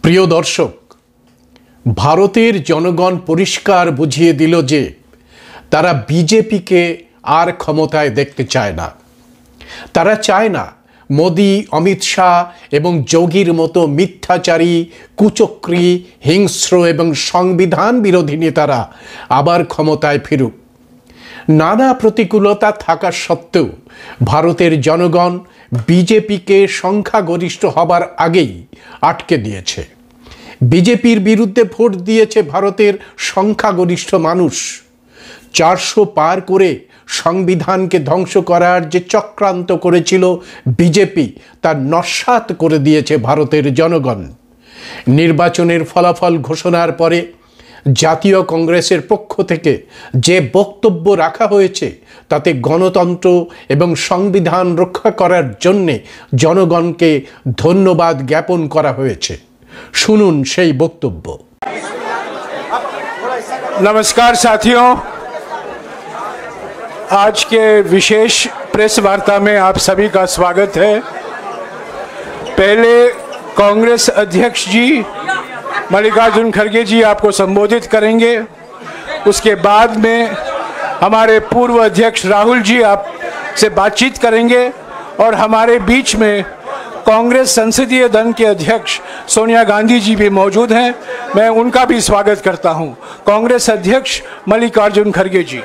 প্রিয় দর্শক, ভারতের জনগণ পরিষ্কার বুঝিয়ে দিল যে তারা বিজেপিকে আর ক্ষমতায় দেখতে চায় না। তারা চায় না মোদি, অমিত শাহ এবং যোগীর মতো মিথ্যাচারী, কুচক্রী, হিংস্র এবং সংবিধান বিরোধী নেতারা আবার ক্ষমতায় ফিরুক। নানা প্রতিকূলতা থাকা সত্ত্বেও ভারতের জনগণ বিজেপিকে সংখ্যাগরিষ্ঠ হবার আগেই আটকে দিয়েছে। বিজেপির বিরুদ্ধে ভোট দিয়েছে ভারতের সংখ্যাগরিষ্ঠ মানুষ। 400 পার করে সংবিধানকে ধ্বংস করার যে চক্রান্ত করেছিল বিজেপি, তা নস্যাৎ করে দিয়েছে ভারতের জনগণ। নির্বাচনের ফলাফল ঘোষণার পরে জাতীয় কংগ্রেসের পক্ষ থেকে যে বক্তব্য রাখা হয়েছে তাতে গণতন্ত্র এবং সংবিধান রক্ষা করার জন্যে জনগণকে ধন্যবাদ জ্ঞাপন করা হয়েছে। শুনুন সেই বক্তব্য। नमस्कार साथियों, आज के विशेष प्रेस वार्ता में आप सभी का स्वागत है। पहले कांग्रेस अध्यक्ष जी मल्लिकार्जुन खड़गे जी आपको संबोधित करेंगे। उसके बाद में हमारे पूर्व अध्यक्ष राहुल जी आपसे बातचीत करेंगे और हमारे बीच में कांग्रेस संसदीय दल के अध्यक्ष सोनिया गांधी जी भी मौजूद हैं। मैं उनका भी स्वागत करता हूं। कांग्रेस अध्यक्ष मल्लिकार्जुन खड़गे जी।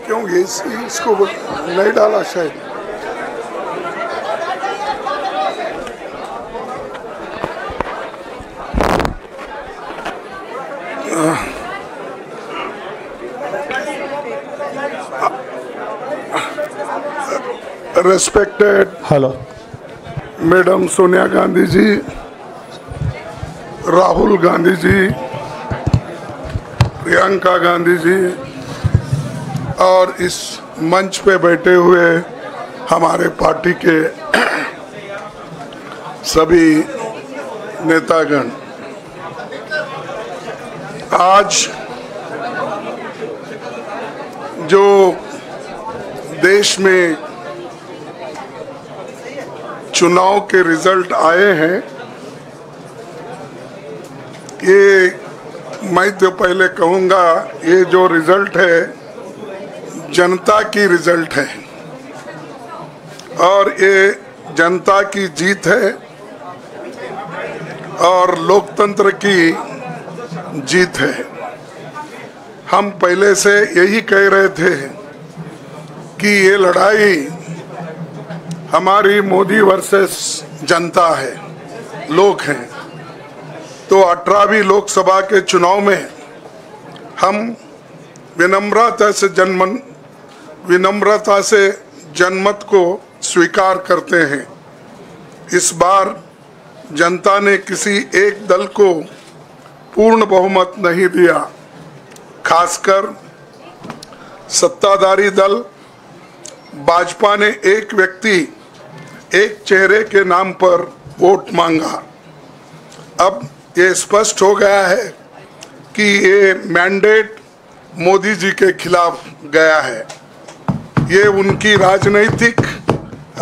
क्यों इसको नहीं डाला शायद? Respected Madam सोनिया गांधी जी, राहुल गांधी जी, प्रियंका गांधी जी और इस मंच पे बैठे हुए हमारे पार्टी के सभी नेतागण, आज जो देश में चुनाव के रिजल्ट आए हैं, ये मैं तो पहले कहूँगा, ये जो रिजल्ट है जनता की रिजल्ट है और ये जनता की जीत है और लोकतंत्र की जीत है। हम पहले से यही कह रहे थे कि ये लड़ाई हमारी मोदी वर्सेस जनता है, लोग हैं। तो 18वीं लोकसभा के चुनाव में हम विनम्रता से जनमत को स्वीकार करते हैं। इस बार जनता ने किसी एक दल को पूर्ण बहुमत नहीं दिया, खासकर सत्ताधारी दल भाजपा ने एक व्यक्ति, एक चेहरे के नाम पर वोट मांगा। अब ये स्पष्ट हो गया है कि ये मैंडेट मोदी जी के खिलाफ गया है। ये उनकी राजनीतिक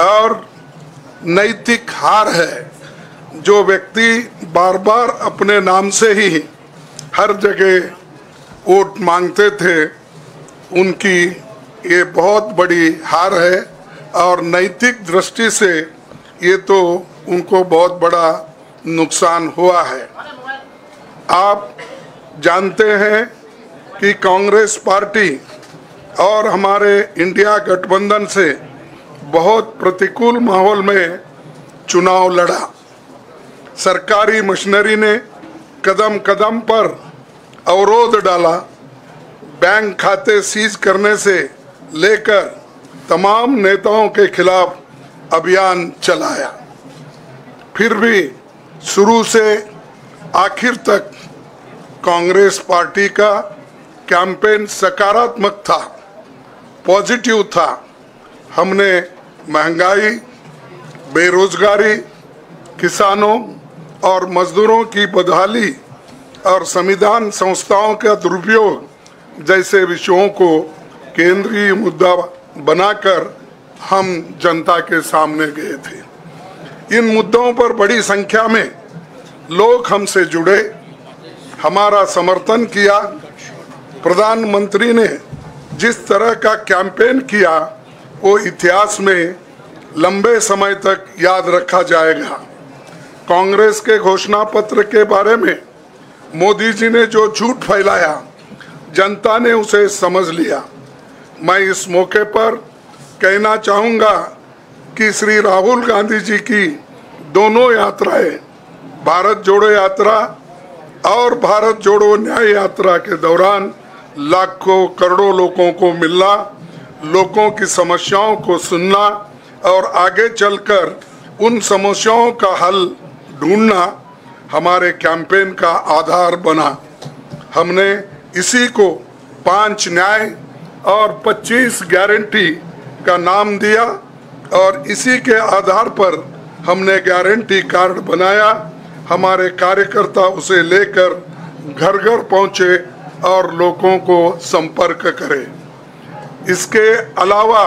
और नैतिक हार है। जो व्यक्ति बार बार अपने नाम से ही हर जगह वोट मांगते थे, उनकी ये बहुत बड़ी हार है और नैतिक दृष्टि से ये तो उनको बहुत बड़ा नुकसान हुआ है। आप जानते हैं कि कांग्रेस पार्टी और हमारे इंडिया गठबंधन से बहुत प्रतिकूल माहौल में चुनाव लड़ा। सरकारी मशीनरी ने कदम कदम पर अवरोध डाला, बैंक खाते सीज करने से लेकर तमाम नेताओं के खिलाफ अभियान चलाया। फिर भी शुरू से आखिर तक कांग्रेस पार्टी का कैंपेन सकारात्मक था, पॉजिटिव था। हमने महंगाई, बेरोजगारी, किसानों और मजदूरों की बदहाली और संविधान संस्थाओं का दुरुपयोग जैसे विषयों को केंद्रीय मुद्दा बनाकर हम जनता के सामने गए थे। इन मुद्दों पर बड़ी संख्या में लोग हमसे जुड़े, हमारा समर्थन किया। प्रधानमंत्री ने जिस तरह का कैंपेन किया वो इतिहास में लंबे समय तक याद रखा जाएगा। कांग्रेस के घोषणा पत्र के बारे में मोदी जी ने जो झूठ फैलाया, जनता ने उसे समझ लिया। मैं इस मौके पर कहना चाहूँगा कि श्री राहुल गांधी जी की दोनों यात्राएं, भारत जोड़ो यात्रा और भारत जोड़ो न्याय यात्रा के दौरान लाखों करोड़ों लोगों को मिलना, लोगों की समस्याओं को सुनना और आगे चलकर उन समस्याओं का हल ढूंढना हमारे कैंपेन का आधार बना। हमने इसी को 5 न्याय और 25 गारंटी का नाम दिया और इसी के आधार पर हमने गारंटी कार्ड बनाया। हमारे कार्यकर्ता उसे लेकर घर घर पहुंचे और लोगों को संपर्क करें। इसके अलावा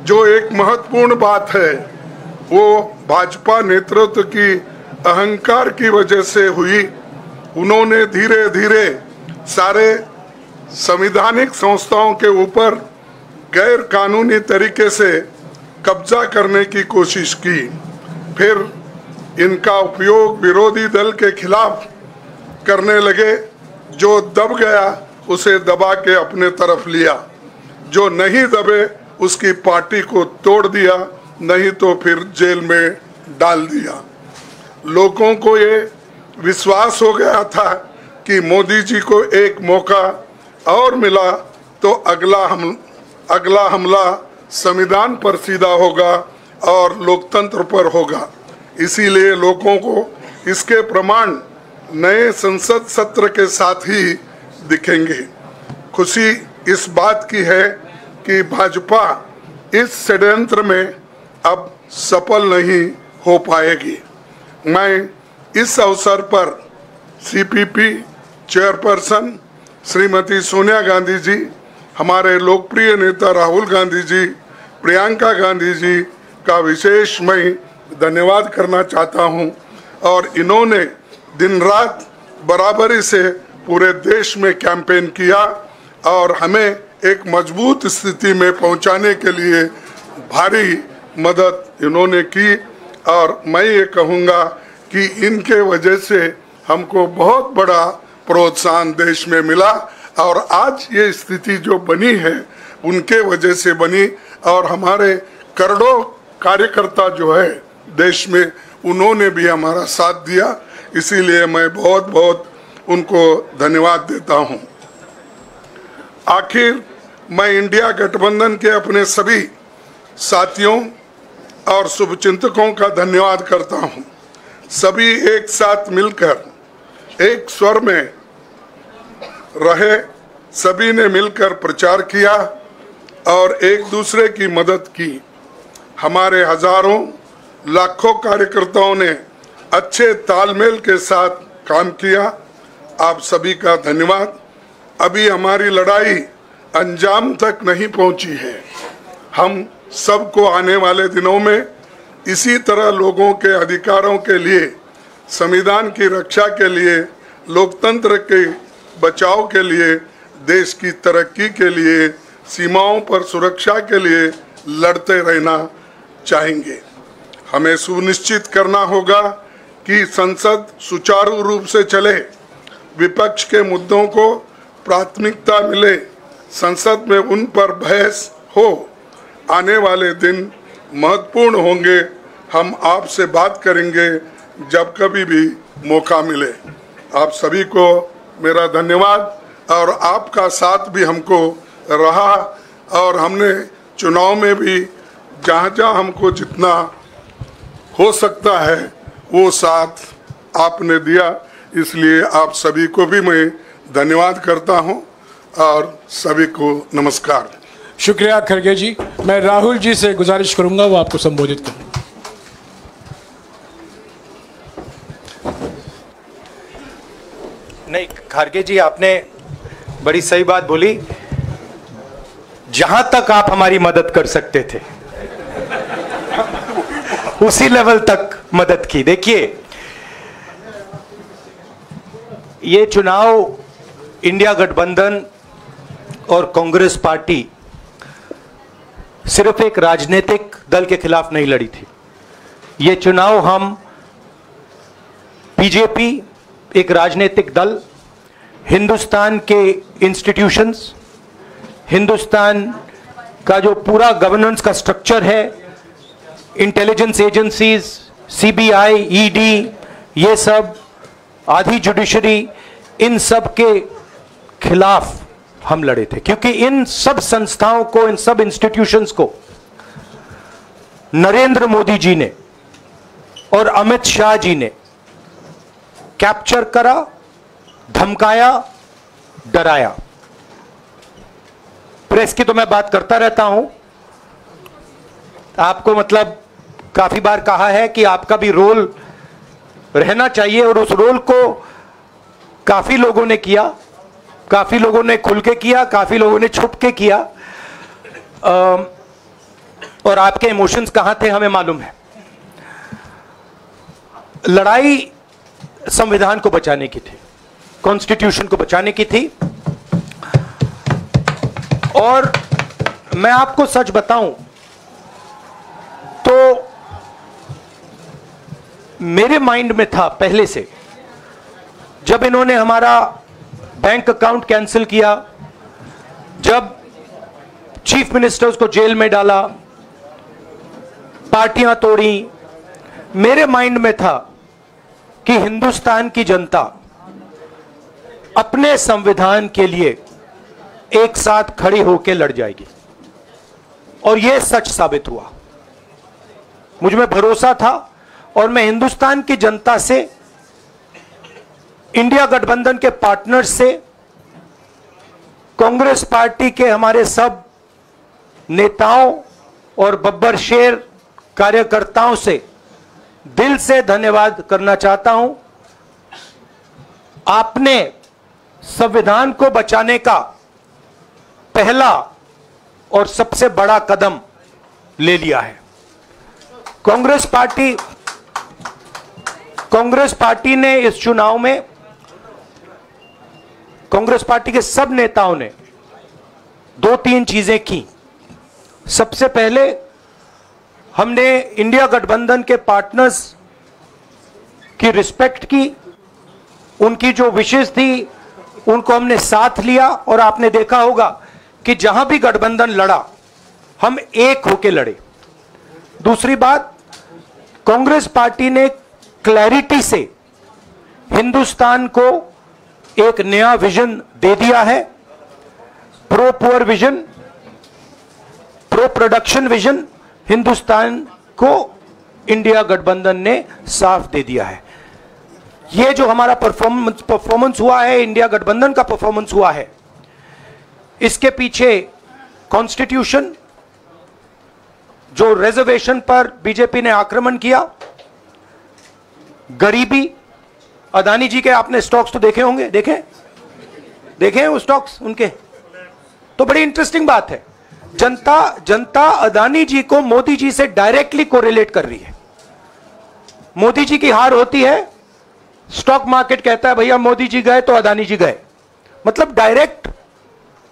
जो एक महत्वपूर्ण बात है वो भाजपा नेतृत्व की अहंकार की वजह से हुई। उन्होंने धीरे धीरे सारे संवैधानिक संस्थाओं के ऊपर गैर कानूनी तरीके से कब्जा करने की कोशिश की। फिर इनका उपयोग विरोधी दल के खिलाफ करने लगे। जो दब गया उसे दबा के अपने तरफ लिया, जो नहीं दबे उसकी पार्टी को तोड़ दिया, नहीं तो फिर जेल में डाल दिया। लोगों को ये विश्वास हो गया था कि मोदी जी को एक मौका और मिला तो अगला हमला संविधान पर सीधा होगा और लोकतंत्र पर होगा। इसीलिए लोगों को इसके प्रमाण नए संसद सत्र के साथ ही दिखेंगे। खुशी इस बात की है कि भाजपा इस षड्यंत्र में अब सफल नहीं हो पाएगी। मैं इस अवसर पर सीपीपी चेयरपर्सन श्रीमती सोनिया गांधी जी, हमारे लोकप्रिय नेता राहुल गांधी जी, प्रियंका गांधी जी का विशेष मैं धन्यवाद करना चाहता हूं। और इन्होंने दिन रात बराबरी से पूरे देश में कैंपेन किया और हमें एक मजबूत स्थिति में पहुंचाने के लिए भारी मदद इन्होंने की। और मैं ये कहूँगा कि इनके वजह से हमको बहुत बड़ा प्रोत्साहन देश में मिला और आज ये स्थिति जो बनी है उनके वजह से बनी। और हमारे करोड़ों कार्यकर्ता जो है देश में, उन्होंने भी हमारा साथ दिया। इसीलिए मैं बहुत बहुत उनको धन्यवाद देता हूं। आखिर मैं इंडिया गठबंधन के अपने सभी साथियों और शुभचिंतकों का धन्यवाद करता हूं। सभी एक साथ मिलकर एक स्वर में रहे, सभी ने मिलकर प्रचार किया और एक दूसरे की मदद की। हमारे हजारों लाखों कार्यकर्ताओं ने अच्छे तालमेल के साथ काम किया। आप सभी का धन्यवाद। अभी हमारी लड़ाई अंजाम तक नहीं पहुंची है। हम सबको आने वाले दिनों में इसी तरह लोगों के अधिकारों के लिए, संविधान की रक्षा के लिए, लोकतंत्र के बचाव के लिए, देश की तरक्की के लिए, सीमाओं पर सुरक्षा के लिए लड़ते रहना चाहेंगे। हमें सुनिश्चित करना होगा कि संसद सुचारू रूप से चले, विपक्ष के मुद्दों को प्राथमिकता मिले, संसद में उन पर बहस हो। आने वाले दिन महत्वपूर्ण होंगे। हम आपसे बात करेंगे जब कभी भी मौका मिले। आप सभी को मेरा धन्यवाद और आपका साथ भी हमको रहा और हमने चुनाव में भी जहाँ जहाँ हमको जितना हो सकता है वो साथ आपने दिया। इसलिए आप सभी को भी मैं धन्यवाद करता हूं और सभी को नमस्कार। शुक्रिया खड़गे जी। मैं राहुल जी से गुजारिश करूंगा वो आपको संबोधित करें। नहीं, खड़गे जी आपने बड़ी सही बात बोली। जहां तक आप हमारी मदद कर सकते थे उसी लेवल तक मदद की। देखिए, ये चुनाव इंडिया गठबंधन और कांग्रेस पार्टी सिर्फ एक राजनीतिक दल के खिलाफ नहीं लड़ी थी। ये चुनाव हम बीजेपी, एक राजनीतिक दल, हिंदुस्तान के इंस्टीट्यूशंस, हिंदुस्तान का जो पूरा गवर्नेंस का स्ट्रक्चर है, इंटेलिजेंस एजेंसीज, सीबीआई, ईडी, ये सब, आधी जुडिशरी, इन सब के खिलाफ हम लड़े थे। क्योंकि इन सब संस्थाओं को, इन सब इंस्टीट्यूशंस को नरेंद्र मोदी जी ने और अमित शाह जी ने कैप्चर करा, धमकाया, डराया। प्रेस की तो मैं बात करता रहता हूं, आपको मतलब काफी बार कहा है कि आपका भी रोल रहना चाहिए, और उस रोल को काफी लोगों ने किया, काफी लोगों ने खुल के किया, काफी लोगों ने छुप के किया, और आपके इमोशंस कहां थे हमें मालूम है। लड़ाई संविधान को बचाने की थी, कॉन्स्टिट्यूशन को बचाने की थी। और मैं आपको सच बताऊं तो मेरे माइंड में था पहले से, जब इन्होंने हमारा बैंक अकाउंट कैंसिल किया, जब चीफ मिनिस्टर्स को जेल में डाला, पार्टियां तोड़ी, मेरे माइंड में था कि हिंदुस्तान की जनता अपने संविधान के लिए एक साथ खड़ी होकर लड़ जाएगी। और यह सच साबित हुआ। मुझ में भरोसा था, और मैं हिंदुस्तान की जनता से, इंडिया गठबंधन के पार्टनर्स से, कांग्रेस पार्टी के हमारे सब नेताओं और बब्बर शेर कार्यकर्ताओं से दिल से धन्यवाद करना चाहता हूं। आपने संविधान को बचाने का पहला और सबसे बड़ा कदम ले लिया है। कांग्रेस पार्टी ने इस चुनाव में, कांग्रेस पार्टी के सब नेताओं ने 2-3 चीजें की। सबसे पहले हमने इंडिया गठबंधन के पार्टनर्स की रिस्पेक्ट की, उनकी जो विशेष थी उनको हमने साथ लिया, और आपने देखा होगा कि जहां भी गठबंधन लड़ा हम एक होकर लड़े। दूसरी बात, कांग्रेस पार्टी ने क्लैरिटी से हिंदुस्तान को एक नया विजन दे दिया है, pro poor vision, pro production vision Hindustan को इंडिया गठबंधन ने साफ दे दिया है। यह जो हमारा परफॉर्मेंस हुआ है, इंडिया गठबंधन का परफॉर्मेंस हुआ है, इसके पीछे कॉन्स्टिट्यूशन, जो रिजर्वेशन पर बीजेपी ने आक्रमण किया, गरीबी, अदानी जी के आपने स्टॉक्स तो देखे होंगे, देखे वो स्टॉक्स उनके, तो बड़ी इंटरेस्टिंग बात है। जनता अदानी जी को मोदी जी से डायरेक्टली कोरिलेट कर रही है। मोदी जी की हार होती है, स्टॉक मार्केट कहता है भैया मोदी जी गए तो अदानी जी गए, मतलब डायरेक्ट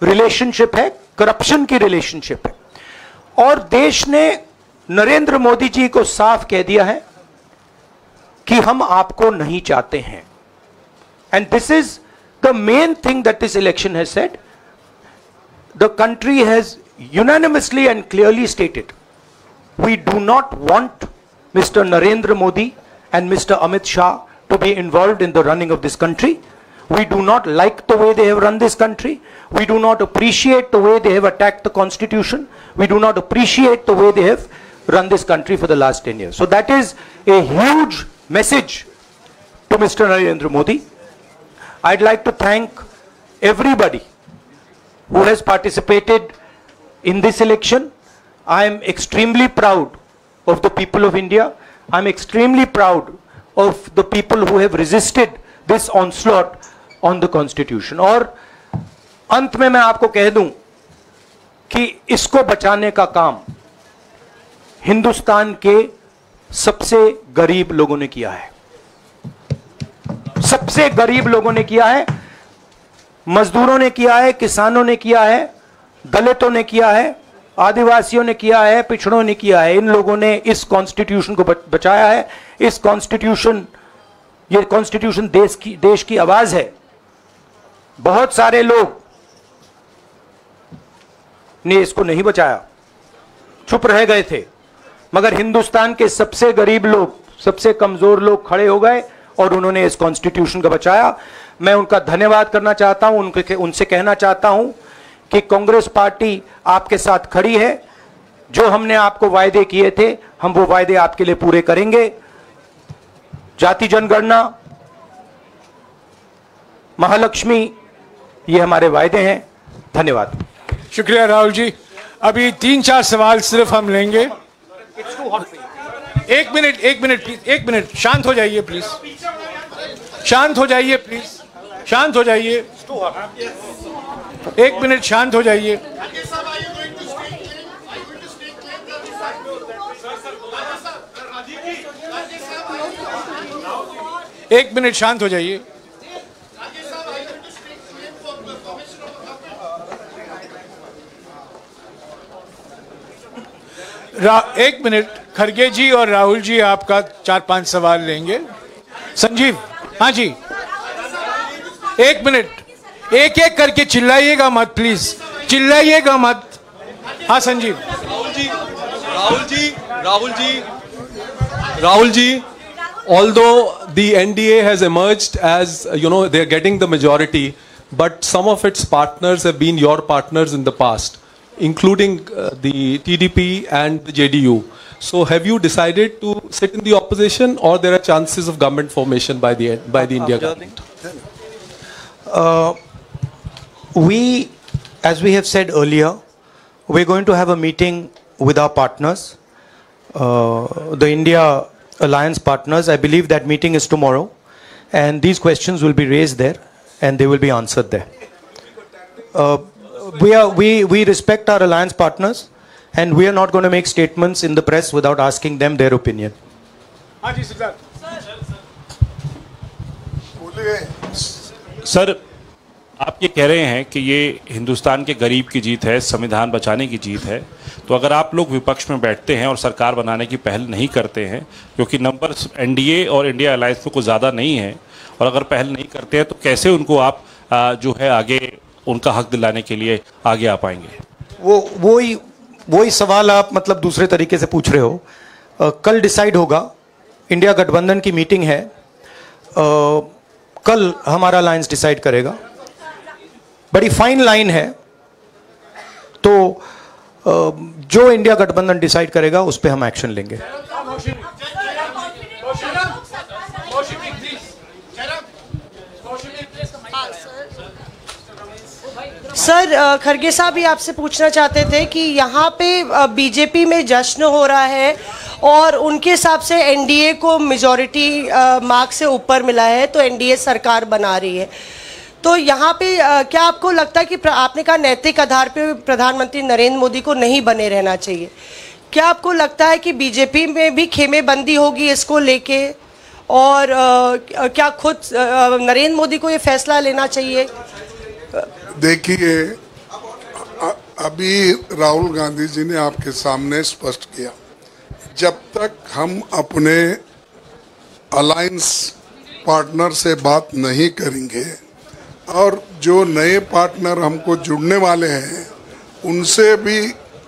रिलेशनशिप है, करप्शन की रिलेशनशिप है। और देश ने नरेंद्र मोदी जी को साफ कह दिया है कि हम आपको नहीं चाहते हैं। And this is the main thing that this election has said. The country has unanimously and clearly stated, we do not want Mr. Narendra Modi and Mr. Amit Shah to be involved in the running of this country. We do not like the way they have run this country. We do not appreciate the way they have attacked the constitution. We do not appreciate the way they have run this country for the last 10 years. So that is a huge message to Mr. Narendra Modi. I'd like to thank everybody who has participated in this election. I am extremely proud of the people of India. I am extremely proud of the people who have resisted this onslaught on the constitution. और अंत में मैं आपको कह दूं कि इसको बचाने का काम हिंदुस्तान के सबसे गरीब लोगों ने किया है, सबसे गरीब लोगों ने किया है, मजदूरों ने किया है, किसानों ने किया है, दलितों ने किया है, आदिवासियों ने किया है, पिछड़ों ने किया है। इन लोगों ने इस कॉन्स्टिट्यूशन को बचाया है। इस कॉन्स्टिट्यूशन, ये कॉन्स्टिट्यूशन देश की आवाज है। बहुत सारे लोग ने इसको नहीं बचाया, चुप रह गए थे, मगर हिंदुस्तान के सबसे गरीब लोग, सबसे कमजोर लोग खड़े हो गए और उन्होंने इस कॉन्स्टिट्यूशन को बचाया। मैं उनका धन्यवाद करना चाहता हूं, उनसे कहना चाहता हूं कि कांग्रेस पार्टी आपके साथ खड़ी है। जो हमने आपको वायदे किए थे, हम वो वायदे आपके लिए पूरे करेंगे। जाति जनगणना, महालक्ष्मी, ये हमारे वायदे हैं। धन्यवाद। शुक्रिया राहुल जी। अभी 3-4 सवाल सिर्फ हम लेंगे। एक मिनट प्लीज, एक मिनट, शांत हो जाइए प्लीज, शांत हो जाइए प्लीज, शांत हो जाइए, 1 मिनट शांत हो जाइए। एक मिनट शांत हो जाइए। एक मिनट, खरगे जी और राहुल जी आपका 4-5 सवाल लेंगे। संजीव, हाँ जी, 1 मिनट, एक एक करके चिल्लाइएगा मत प्लीज, चिल्लाइएगा मत। हाँ Sanjeev. Rahul ji, although the NDA has emerged as, you know, they are getting the majority, but some of its partners have been your partners in the past, including the TDP and the JDU. So have you decided to sit in the opposition, or there are chances of government formation by the India government? As we have said earlier, we're going to have a meeting with our partners, the India Alliance partners. I believe that meeting is tomorrow, and these questions will be raised there and they will be answered there. We respect our alliance partners, and we are not going to make statements in the press without asking them their opinion. Sir, आप ये कह रहे हैं कि ये हिंदुस्तान के गरीब की जीत है, संविधान बचाने की जीत है, तो अगर आप लोग विपक्ष में बैठते हैं और सरकार बनाने की पहल नहीं करते हैं, क्योंकि नंबर एनडीए और इंडिया अलायंस में कुछ ज़्यादा नहीं है, और अगर पहल नहीं करते हैं तो कैसे उनको आप जो है आगे उनका हक दिलाने के लिए आगे आ पाएंगे? वही सवाल आप मतलब दूसरे तरीके से पूछ रहे हो। कल डिसाइड होगा, इंडिया गठबंधन की मीटिंग है, कल हमारा अलायंस डिसाइड करेगा। बड़ी फाइन लाइन है, तो जो इंडिया गठबंधन डिसाइड करेगा उस पे हम एक्शन लेंगे। सर, खरगे साहब भी आपसे पूछना चाहते थे कि यहाँ पे बीजेपी में जश्न हो रहा है और उनके हिसाब से एनडीए को मेजॉरिटी मार्क से ऊपर मिला है, तो एनडीए सरकार बना रही है। तो यहाँ पे क्या आपको लगता है कि आपने कहा नैतिक आधार पे प्रधानमंत्री नरेंद्र मोदी को नहीं बने रहना चाहिए, क्या आपको लगता है कि बीजेपी में भी खेमेबंदी होगी इसको लेके, और क्या खुद नरेंद्र मोदी को ये फैसला लेना चाहिए? देखिए, अभी राहुल गांधी जी ने आपके सामने स्पष्ट किया, जब तक हम अपने अलायंस पार्टनर से बात नहीं करेंगे और जो नए पार्टनर हमको जुड़ने वाले हैं उनसे भी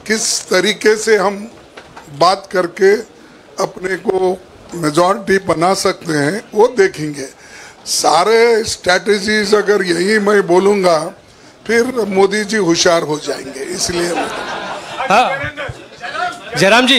किस तरीके से हम बात करके अपने को मेजॉरिटी बना सकते हैं वो देखेंगे। सारे स्ट्रैटेजीज अगर यही मैं बोलूँगा फिर मोदी जी होशियार हो जाएंगे, इसलिए। हाँ, जयराम जी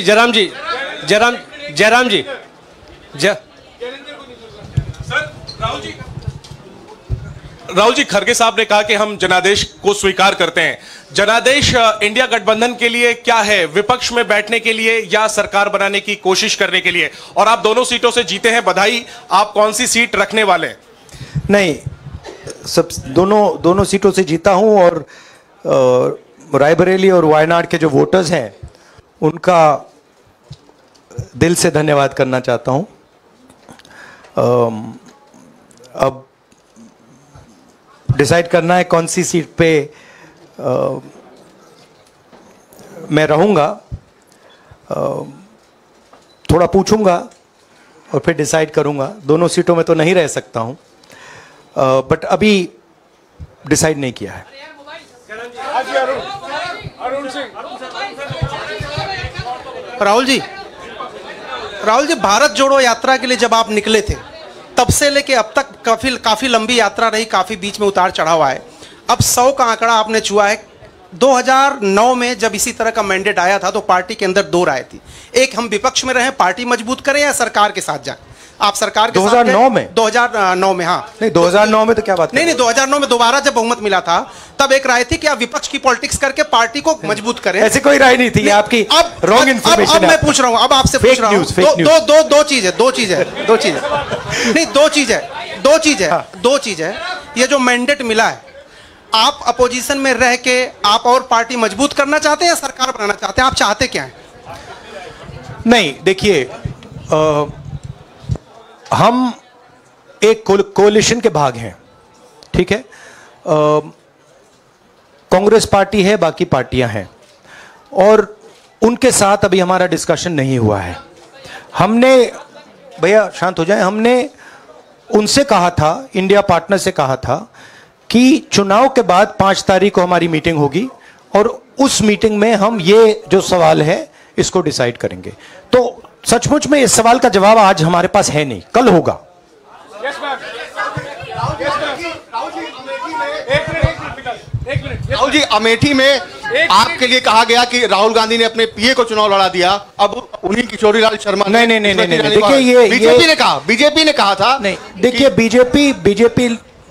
राहुल जी, खरगे साहब ने कहा कि हम जनादेश को स्वीकार करते हैं। जनादेश इंडिया गठबंधन के लिए क्या है? विपक्ष में बैठने के लिए या सरकार बनाने की कोशिश करने के लिए? और आप दोनों सीटों से जीते हैं, बधाई। आप कौन सी सीट रखने वाले हैं? नहीं, सब दोनों सीटों से जीता हूं, और रायबरेली और वायनाड के जो वोटर्स हैं उनका दिल से धन्यवाद करना चाहता हूं। अब डिसाइड करना है कौन सी सीट पे मैं रहूंगा। थोड़ा पूछूंगा और फिर डिसाइड करूंगा। दोनों सीटों में तो नहीं रह सकता हूं, बट अभी डिसाइड नहीं किया है। राहुल जी, भारत जोड़ो यात्रा के लिए जब आप निकले थे तब से लेके अब तक काफी लंबी यात्रा रही, काफी बीच में उतार चढ़ाव आए। अब 100 का आंकड़ा आपने छुआ है। 2009 में जब इसी तरह का मैंडेट आया था तो पार्टी के अंदर दो राय थी, एक हम विपक्ष में रहें, पार्टी मजबूत करें, या सरकार के साथ जाएं। आप सरकार के 2009 में 2009 में हाँ नहीं, 2009 में तो क्या बात नहीं 2009 में दोबारा जब बहुमत मिला था तब एक राय थी कि आप विपक्ष की पॉलिटिक्स करके पार्टी को मजबूत करें। ऐसी कोई राय नहीं थी आपकी। अब रॉन्ग इंफॉर्मेशन। अब मैं पूछ रहा हूं, अब आपसे पूछ रहा हूं, दो चीज है। ये जो मैंडेट मिला है, आप अपोजिशन में रह के आप और पार्टी मजबूत करना चाहते हैं या सरकार बनाना चाहते हैं? आप चाहते क्या हैं? नहीं, देखिए, हम एक कोalition के भाग हैं, ठीक है। कांग्रेस पार्टी है, बाकी पार्टियां हैं, और उनके साथ अभी हमारा डिस्कशन नहीं हुआ है। हमने, भैया शांत हो जाए, हमने उनसे कहा था, इंडिया पार्टनर से कहा था कि चुनाव के बाद 5 तारीख को हमारी मीटिंग होगी और उस मीटिंग में हम ये जो सवाल है इसको डिसाइड करेंगे। तो सचमुच में इस सवाल का जवाब आज हमारे पास है नहीं, कल होगा। राहुल जी, अमेठी में आपके लिए कहा गया कि राहुल गांधी ने अपने पीए को चुनाव लड़ा दिया, अब उन्हीं किशोरीलाल शर्मा। नहीं, देखिए, ये बीजेपी ने कहा था। नहीं, देखिए, बीजेपी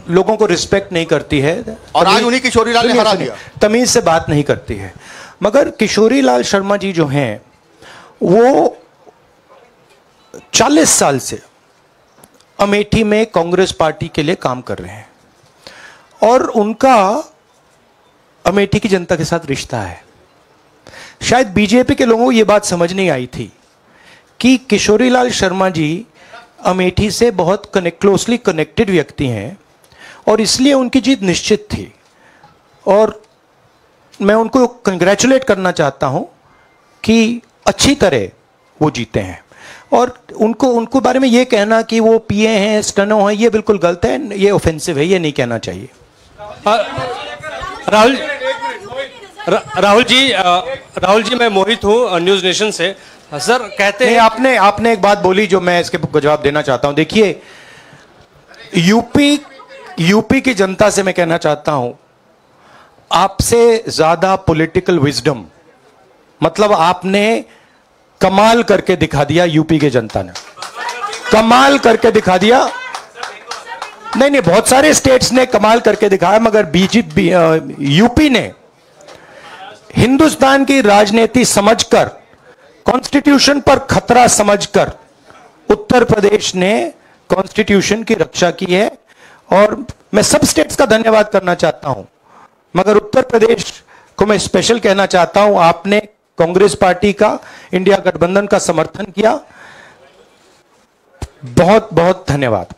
लोगों को रिस्पेक्ट नहीं करती है और आज उन्हीं किशोरीलाल ने हरा दिया। तमीज से बात नहीं करती है। मगर किशोरीलाल शर्मा जी जो हैं, वो 40 साल से अमेठी में कांग्रेस पार्टी के लिए काम कर रहे हैं और उनका अमेठी की जनता के साथ रिश्ता है। शायद बीजेपी के लोगों को यह बात समझ नहीं आई थी कि किशोरीलाल शर्मा जी अमेठी से बहुत क्लोजली कनेक्टेड व्यक्ति हैं और इसलिए उनकी जीत निश्चित थी। और मैं उनको कंग्रेचुलेट करना चाहता हूं कि अच्छी तरह वो जीते हैं। और उनको बारे में ये कहना कि वो पीए हैं, स्टनो हैं, ये बिल्कुल गलत है, ये ऑफेंसिव है, ये नहीं कहना चाहिए। राहुल जी, मैं मोहित हूँ न्यूज नेशन से। सर कहते हैं, आपने एक बात बोली जो मैं इसके जवाब देना चाहता हूं। देखिए, यूपी की जनता से मैं कहना चाहता हूं, आपसे ज्यादा पॉलिटिकल विजडम, मतलब आपने कमाल करके दिखा दिया। यूपी के जनता ने कमाल करके दिखा दिया। नहीं, बहुत सारे स्टेट्स ने कमाल करके दिखाया, मगर यूपी ने हिंदुस्तान की राजनीति समझकर, कॉन्स्टिट्यूशन पर खतरा समझकर उत्तर प्रदेश ने कॉन्स्टिट्यूशन की रक्षा की है। और मैं सब स्टेट्स का धन्यवाद करना चाहता हूं, मगर उत्तर प्रदेश को मैं स्पेशल कहना चाहता हूं। आपने कांग्रेस पार्टी का, इंडिया गठबंधन का समर्थन किया, बहुत बहुत धन्यवाद।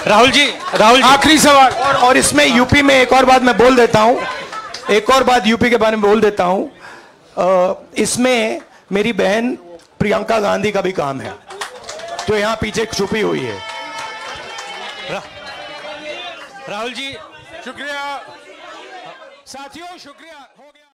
राहुल जी, आखिरी सवाल। और इसमें यूपी में एक और बात मैं बोल देता हूं, एक और बात यूपी के बारे में बोल देता हूं। इसमें मेरी बहन प्रियंका गांधी का भी काम है, जो यहां पीछे छुपी हुई है। राहुल जी, शुक्रिया साथियों, शुक्रिया।